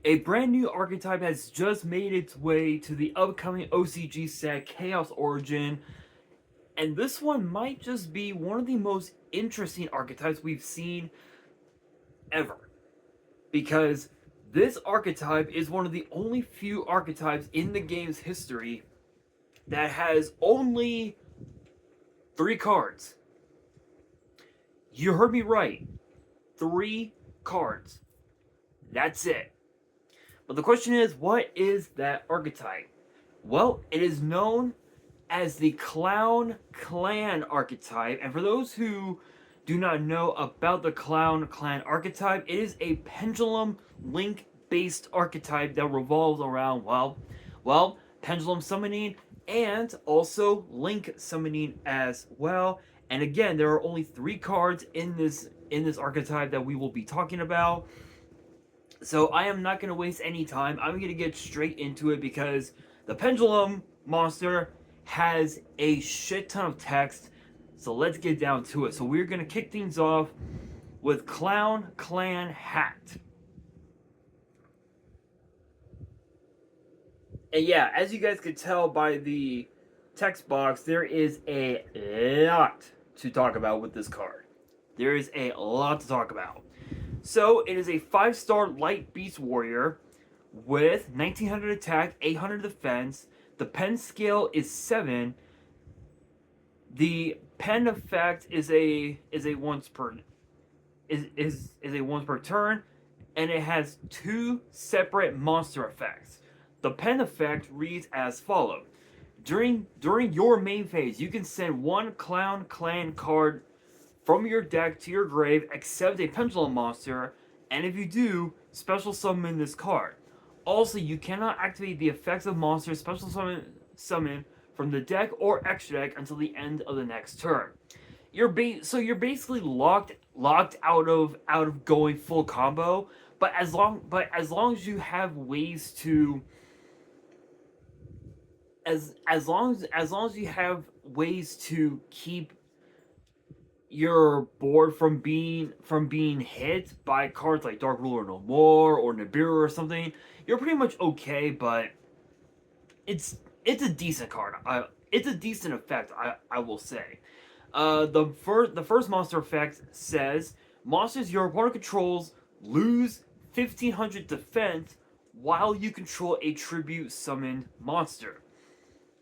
A brand new archetype has just made its way to the upcoming OCG set, Chaos Origin, and this one might just be one of the most interesting archetypes we've seen ever. Because this archetype is one of the only few archetypes in the game's history that has only 3 cards. You heard me right. 3 cards. That's it. But the question is, what is that archetype? Well, it is known as the Clown Clan archetype. And for those who do not know about the Clown Clan archetype, it is a pendulum link based archetype that revolves around, pendulum summoning and also link summoning as well. And again, there are only 3 cards in this archetype that we will be talking about. So I am not going to waste any time. I'm going to get straight into it because the pendulum monster has a shit ton of text. So let's get down to it. So we're going to kick things off with Clown Clan Hat. And yeah, as you guys could tell by the text box, there is a lot to talk about with this card. There is a lot to talk about. So it is a 5-star light beast warrior with 1900 attack, 800 defense. The pen scale is 7. The pen effect is a once per turn, and it has 2 separate monster effects. The pen effect reads as follows: during your main phase, you can send 1 Clown Clan card from your deck to your grave, except a pendulum monster, and if you do, special summon this card. Also, you cannot activate the effects of monsters special summon from the deck or extra deck until the end of the next turn. You're basically locked out of going full combo, but as long as you have ways to as long as you have ways to keep your board from being hit by cards like Dark Ruler No More or Nibiru or something, you're pretty much okay. But it's a decent card. It's a decent effect, I will say. The first monster effect says monsters your opponent controls lose 1500 defense while you control a tribute summoned monster.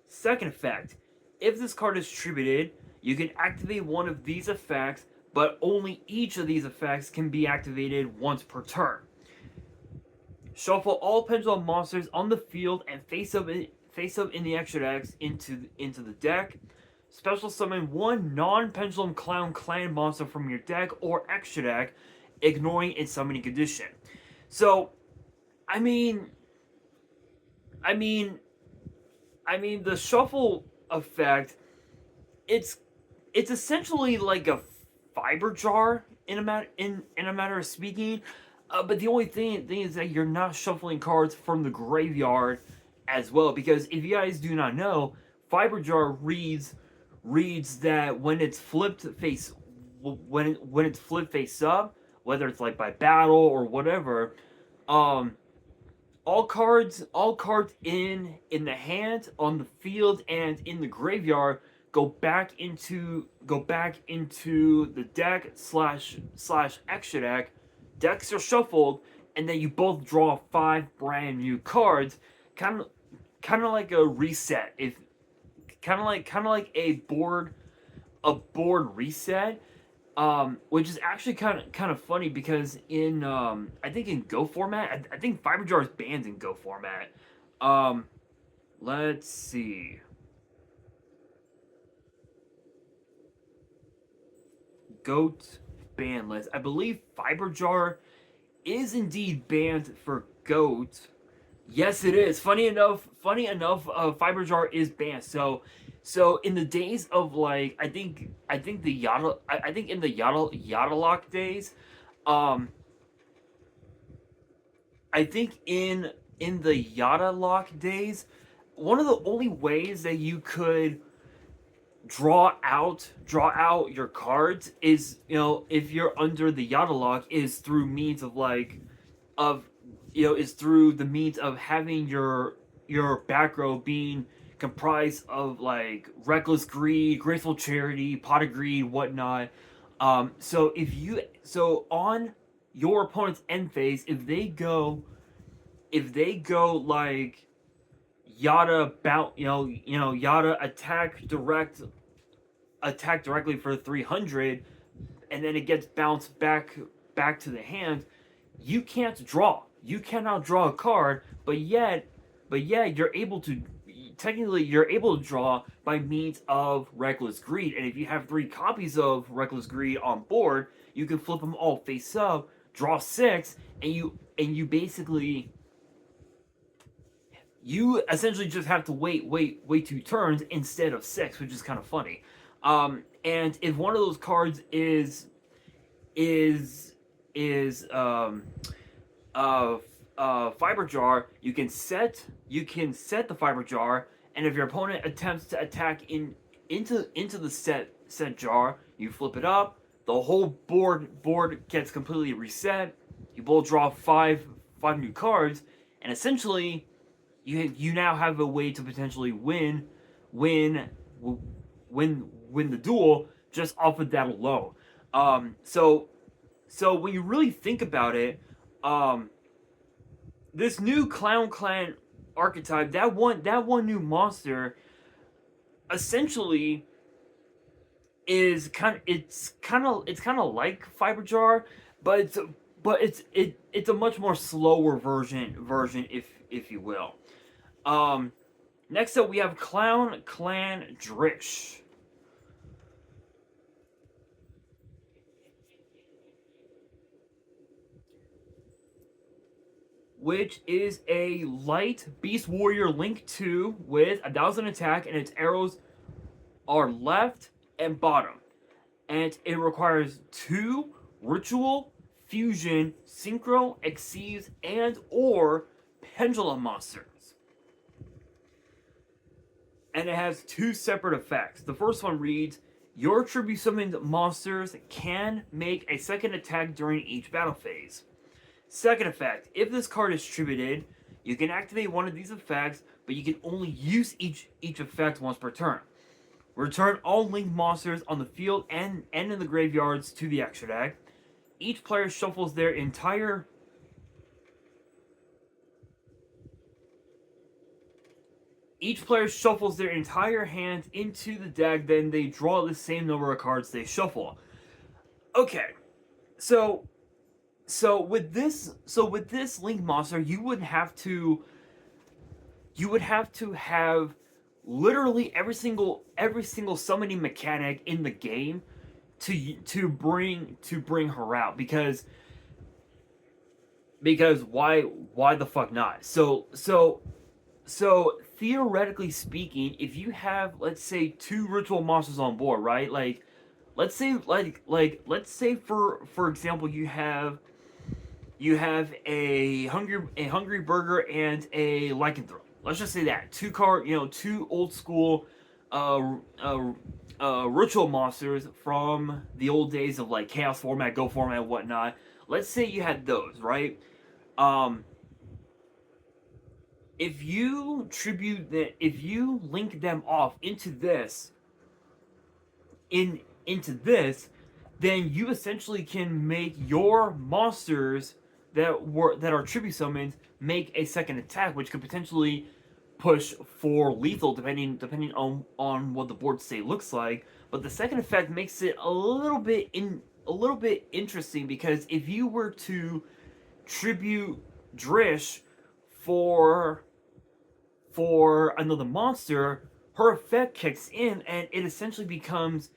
Second effect: if this card is tributed, you can activate one of these effects, but only each of these effects can be activated once per turn. Shuffle all pendulum monsters on the field and face up in the extra decks into the deck. Special summon 1 non-pendulum Clown Clan monster from your deck or extra deck, ignoring its summoning condition. So, I mean, the shuffle effect, it's essentially like a fiber jar in a matter of speaking. But the only thing is that you're not shuffling cards from the graveyard as well, because if you guys do not know, fiber jar reads that when it's flipped face up, whether it's like by battle or whatever, all cards in the hand, on the field, and in the graveyard go back into the deck slash extra deck. Decks are shuffled, and then you both draw 5 brand new cards, kind of like a reset. If kind of like a board reset. Which is actually kind of funny because in I think in Go format, I think Fiber Jar is banned in Go format. Let's see. Goat ban list. I believe Fiber Jar is indeed banned for Goat. Yes, it is. Funny enough, Fiber Jar is banned. So in the days of like, I think the Yada, I think in the Yada Lock days, I think in the Yada Lock days, one of the only ways that you could draw out your cards is, if you're under the Yada Lock, is through means of is through the means of having your back row being comprised of like reckless greed, graceful charity, pot of greed, whatnot. So on your opponent's end phase, if they go like Yada bout Yada attack directly for 300, and then it gets bounced back to the hand. You can't draw. You cannot draw a card, but yet you're able to technically you're able to draw by means of Reckless Greed. And if you have 3 copies of Reckless Greed on board, you can flip them all face up, draw 6, and you basically you essentially just have to wait 2 turns instead of 6, which is kind of funny. And if one of those cards is fiber jar, you can set the fiber jar, and if your opponent attempts to attack into the set jar, you flip it up. The whole board gets completely reset. You both draw five new cards, and essentially you now have a way to potentially win the duel just off of that alone. So when you really think about it, this new Clown Clan archetype, that one new monster, essentially is kind of like Fiber Jar, but it's a much more slower version, if you will. Next up we have Clown Clan Drish, which is a light Beast Warrior Link 2 with 1,000 attack, and its arrows are left and bottom. And it requires 2 Ritual, Fusion, Synchro, Exceeds, and or Pendulum monsters. And it has 2 separate effects. The first one reads, your tribute summoned monsters can make a second attack during each battle phase. Second effect, if this card is tributed, you can activate one of these effects, but you can only use each effect once per turn. Return all linked monsters on the field and in the graveyards to the extra deck. Each player shuffles their entire hand into the deck, then they draw the same number of cards they shuffle. Okay, so with this link monster, you would have to have literally every single summoning mechanic in the game to bring her out, because why the fuck not? So theoretically speaking, if you have, let's say, 2 ritual monsters on board, right? Like let's say for example you have a hungry burger and a lycanthrope. Let's just say that 2 old school ritual monsters from the old days of like chaos format, go format, and whatnot. Let's say you had those, right? If you link them off into this, then you essentially can make your monsters that are tribute summons make a second attack, which could potentially push for lethal depending on what the board state looks like. But the second effect makes it a little bit interesting, because if you were to tribute Drish for another monster, her effect kicks in and it essentially becomes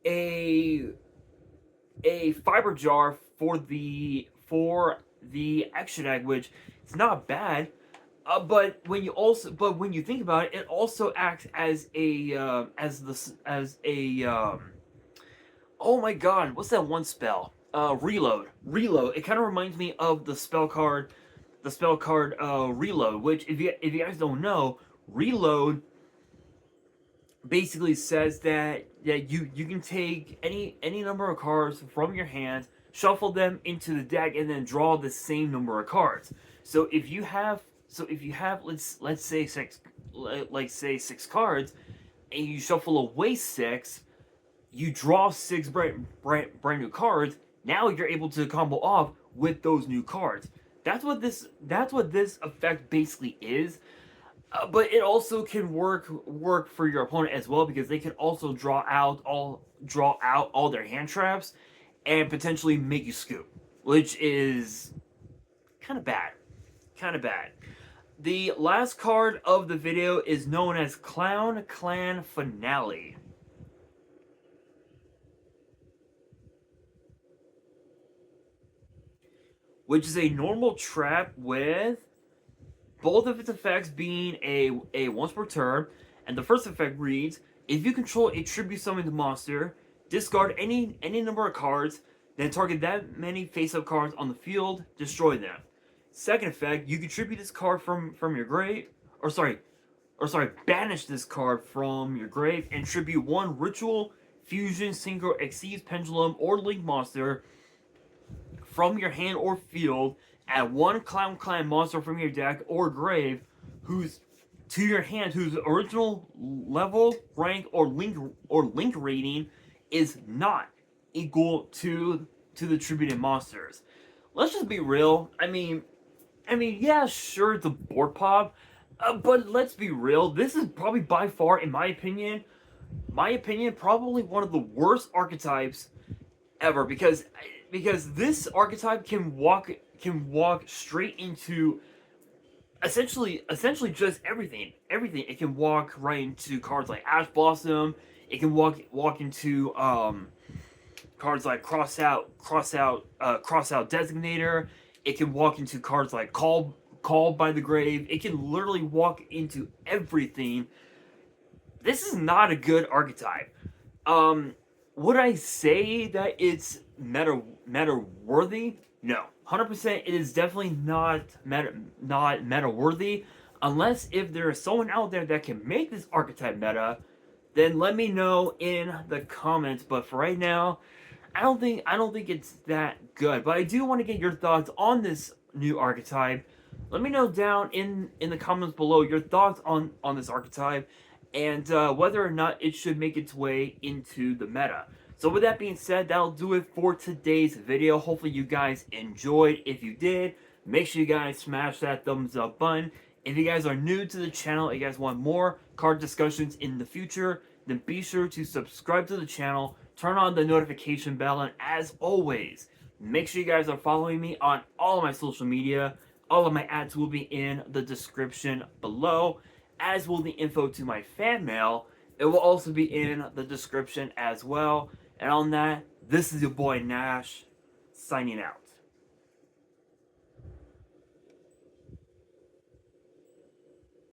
a fiber jar for the extra deck, which is not bad. But when you think about it, it also acts as a oh my god, what's that one spell? Reload. It kind of reminds me of the spell card Reload, which if you guys don't know, Reload basically says that you can take any number of cards from your hand, shuffle them into the deck, and then draw the same number of cards. So if you have let's say six cards, and you shuffle away six, you draw six brand new cards. Now you're able to combo off with those new cards. That's what this effect basically is. But it also can work for your opponent as well, because they can also draw out all their hand traps and potentially make you scoop, which is kind of bad. Kind of bad. The last card of the video is known as Clown Clan Finale, which is a normal trap with both of its effects being a once per turn. And the first effect reads: if you control a tribute summoned monster, discard any number of cards, then target that many face-up cards on the field, destroy them. Second effect, you contribute this card from your grave, banish this card from your grave and tribute one ritual, fusion, synchro, exceeds, pendulum, or link monster from your hand or field. Add one Clown Clan monster from your deck or grave whose to your hand whose original level, rank, or link rating is not equal to the tributed monsters. Let's just be real. I mean, yeah, sure, it's a board pop, but let's be real. This is probably by far, in my opinion, probably one of the worst archetypes ever, because this archetype can walk straight into essentially just everything. It can walk right into cards like Ash Blossom. It can walk into cards like Crossout Designator. It can walk into cards like Called by the Grave. It can literally walk into everything. This is not a good archetype. Would I say that it's meta worthy? No, 100%. It is definitely not meta worthy, unless if there is someone out there that can make this archetype meta. Then let me know in the comments. But for right now, I don't think it's that good. But I do want to get your thoughts on this new archetype. Let me know down in the comments below your thoughts on this archetype, and whether or not it should make its way into the meta. So with that being said, that'll do it for today's video. Hopefully you guys enjoyed. If you did, make sure you guys smash that thumbs up button. If you guys are new to the channel and you guys want more card discussions in the future, then be sure to subscribe to the channel, turn on the notification bell, and as always, make sure you guys are following me on all of my social media. All of my ads will be in the description below, as will the info to my fan mail. It will also be in the description as well. And on that, this is your boy Nash, signing out.